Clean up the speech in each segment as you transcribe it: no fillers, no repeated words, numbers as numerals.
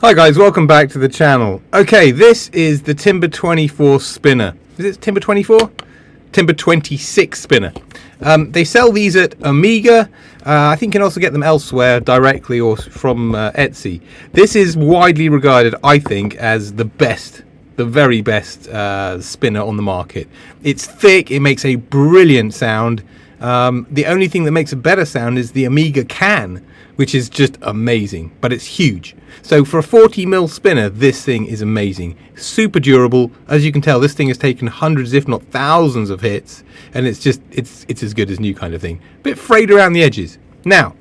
Hi guys, welcome back to the channel. Okay, this is the Timber 24 spinner. Is it Timber 24? Timber 26 spinner. They sell these at Amiga. I think you can also get them elsewhere directly or from Etsy. This is widely regarded, I think, as the best, the very best spinner on the market. It's thick, it makes a brilliant sound. The only thing that makes a better sound is the Amiga can, which is just amazing, but it's huge. So for a 40mm spinner, this thing is amazing. Super durable. As you can tell, this thing has taken hundreds, if not thousands of hits, and it's as good as new kind of thing. Bit frayed around the edges. Now,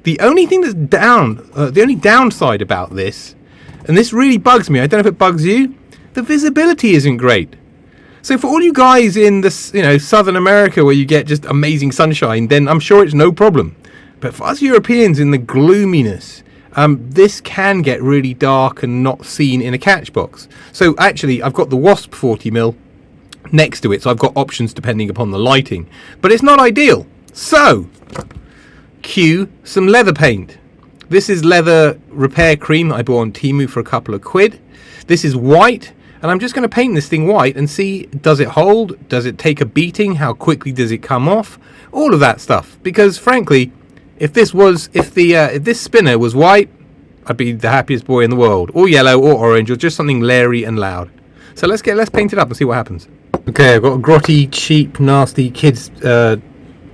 the only thing that's the only downside about this, and this really bugs me, I don't know if it bugs you, the visibility isn't great. So for all you guys in this, Southern America where you get just amazing sunshine, then I'm sure it's no problem. But for us Europeans in the gloominess, this can get really dark and not seen in a catch box. So actually, I've got the Wasp 40mm next to it, so I've got options depending upon the lighting. But it's not ideal. So, cue some leather paint. This is leather repair cream that I bought on Temu for a couple of quid. This is white, and I'm just going to paint this thing white and see, does it hold? Does it take a beating? How quickly does it come off? All of that stuff. Because frankly, if this spinner was white, I'd be the happiest boy in the world, or yellow, or orange, or just something leery and loud. So let's paint it up and see what happens. Okay, I've got a grotty, cheap, nasty kids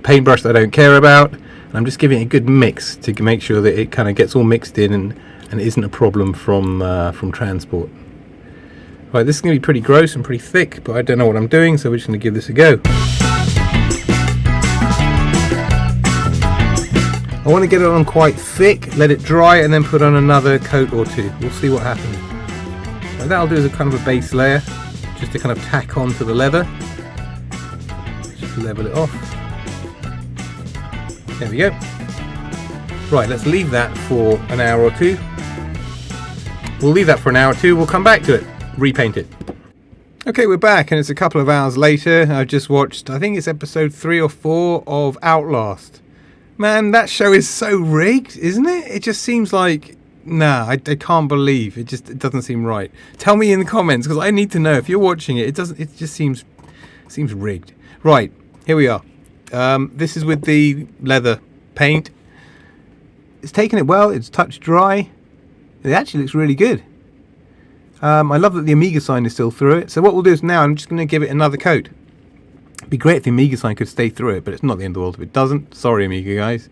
paintbrush that I don't care about, and I'm just giving it a good mix to make sure that it kind of gets all mixed in and it isn't a problem from transport. Right, this is going to be pretty gross and pretty thick, but I don't know what I'm doing, so we're just going to give this a go. I want to get it on quite thick, let it dry, and then put on another coat or two. We'll see what happens. What that'll do is a kind of a base layer, just to kind of tack onto the leather. Just level it off. There we go. Right, let's leave that for an hour or two. We'll leave that for an hour or two, we'll come back to it, repaint it. Okay, we're back, and it's a couple of hours later. I've just watched, I think it's episode 3 or 4 of Outlast. Man, that show is so rigged, isn't it? It just seems like, I can't believe it. It doesn't seem right. Tell me in the comments, because I need to know if you're watching it. It just seems rigged. Right, here we are. This is with the leather paint. It's taken it well. It's touch dry. It actually looks really good. I love that the Amiga sign is still through it. So what we'll do is now I'm just going to give it another coat. It'd be great if the Amiga sign could stay through it, but it's not the end of the world if it doesn't. Sorry, Amiga guys.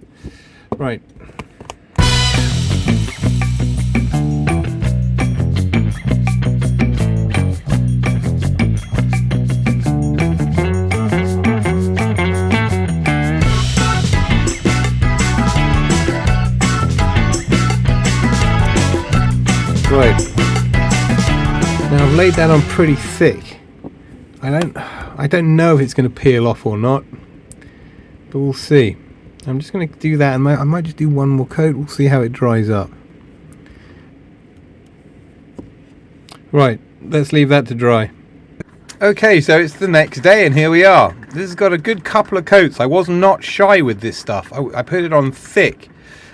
Right. Right. Now I've laid that on pretty thick. I don't know if it's going to peel off or not, but we'll see. I'm just going to do that, and I might just do one more coat. We'll see how it dries up. Right, let's leave that to dry. Okay, so it's the next day, and here we are. This has got a good couple of coats. I was not shy with this stuff. I put it on thick,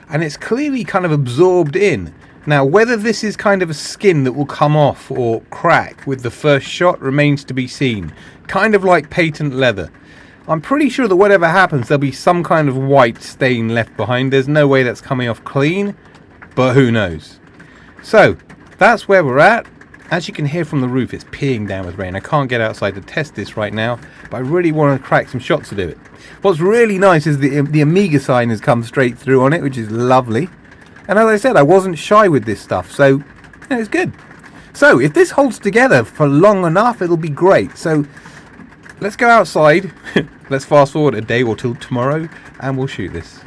and it's clearly kind of absorbed in. Now, whether this is kind of a skin that will come off or crack with the first shot remains to be seen. Kind of like patent leather. I'm pretty sure that whatever happens, there'll be some kind of white stain left behind. There's no way that's coming off clean, but who knows. So, that's where we're at. As you can hear from the roof, it's peeing down with rain. I can't get outside to test this right now, but I really want to crack some shots to do it. What's really nice is the Amiga sign has come straight through on it, which is lovely. And as I said, I wasn't shy with this stuff, so it's good. So if this holds together for long enough, it'll be great. So let's go outside. Let's fast forward a day or two tomorrow, and we'll shoot this.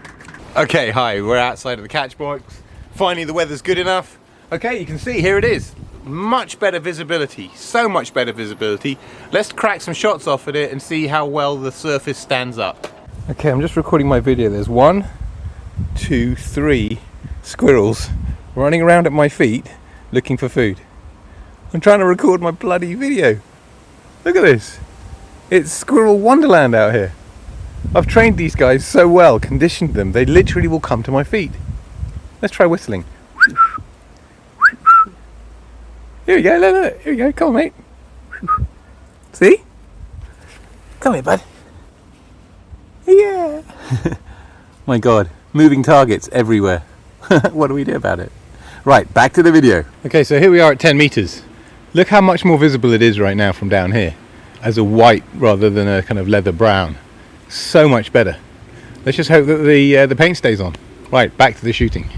Okay, hi, we're outside of the catch box. Finally, the weather's good enough. Okay, you can see, here it is. Much better visibility, so much better visibility. Let's crack some shots off at it and see how well the surface stands up. Okay, I'm just recording my video. There's 1, 2, 3 squirrels running around at my feet looking for food. I'm trying to record my bloody video. Look at this. It's squirrel wonderland out here. I've trained these guys so well, conditioned them, they literally will come to my feet. Let's try whistling. Here we go, look, here we go, come on mate. See? Come here bud. Yeah. My god, moving targets everywhere. What do we do about it? Right, back to the video. Okay, so here we are at 10 meters. Look how much more visible it is right now from down here as a white rather than a kind of leather brown. So much better. Let's just hope that the paint stays on. Right, back to the shooting.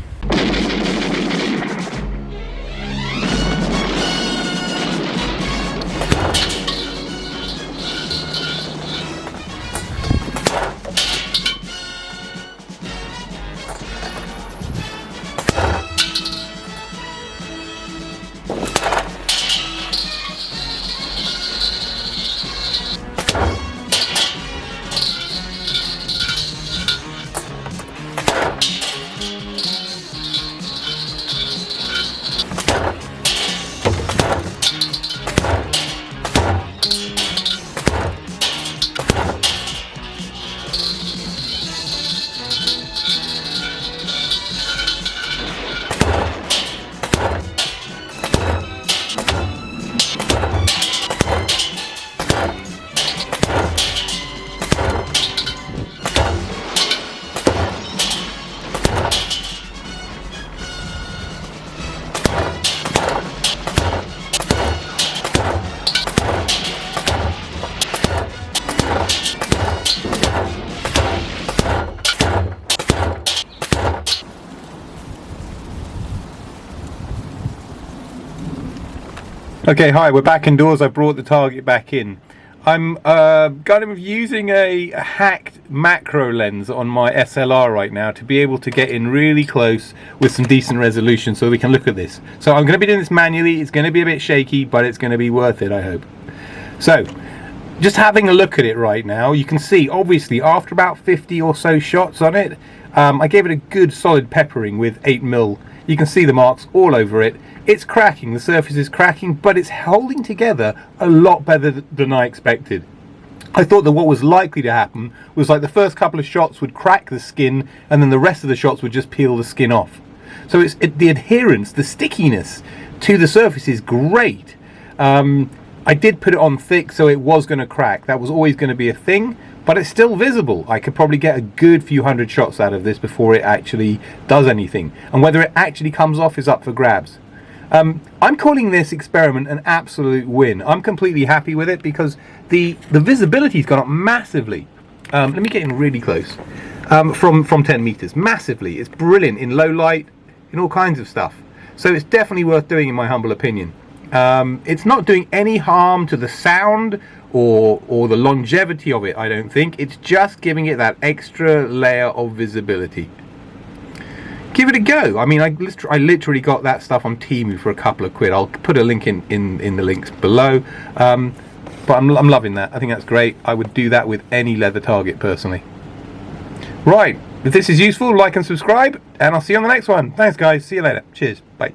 Okay, hi, we're back indoors. I brought the target back in. I'm kind of using a hacked macro lens on my SLR right now to be able to get in really close with some decent resolution so we can look at this. So I'm going to be doing this manually. It's going to be a bit shaky, but it's going to be worth it, I hope. So, just having a look at it right now, you can see, obviously, after about 50 or so shots on it, I gave it a good solid peppering with 8mm. You can see the marks all over it. It's cracking, the surface is cracking, but it's holding together a lot better than I expected. I thought that what was likely to happen was like the first couple of shots would crack the skin and then the rest of the shots would just peel the skin off. So the adherence, the stickiness to the surface is great. I did put it on thick, so it was going to crack. That was always going to be a thing, but it's still visible. I could probably get a good few hundred shots out of this before it actually does anything. And whether it actually comes off is up for grabs. I'm calling this experiment an absolute win. I'm completely happy with it because the visibility's gone up massively. Let me get in really close. From 10 meters, massively. It's brilliant in low light, in all kinds of stuff. So it's definitely worth doing, in my humble opinion. It's not doing any harm to the sound or the longevity of it, I don't think. It's just giving it that extra layer of visibility. Give it a go. I mean, I literally got that stuff on Temu for a couple of quid. I'll put a link in the links below. But I'm loving that. I think that's great. I would do that with any leather target personally. Right, if this is useful, like and subscribe, and I'll see you on the next one. Thanks guys, see you later. Cheers, bye.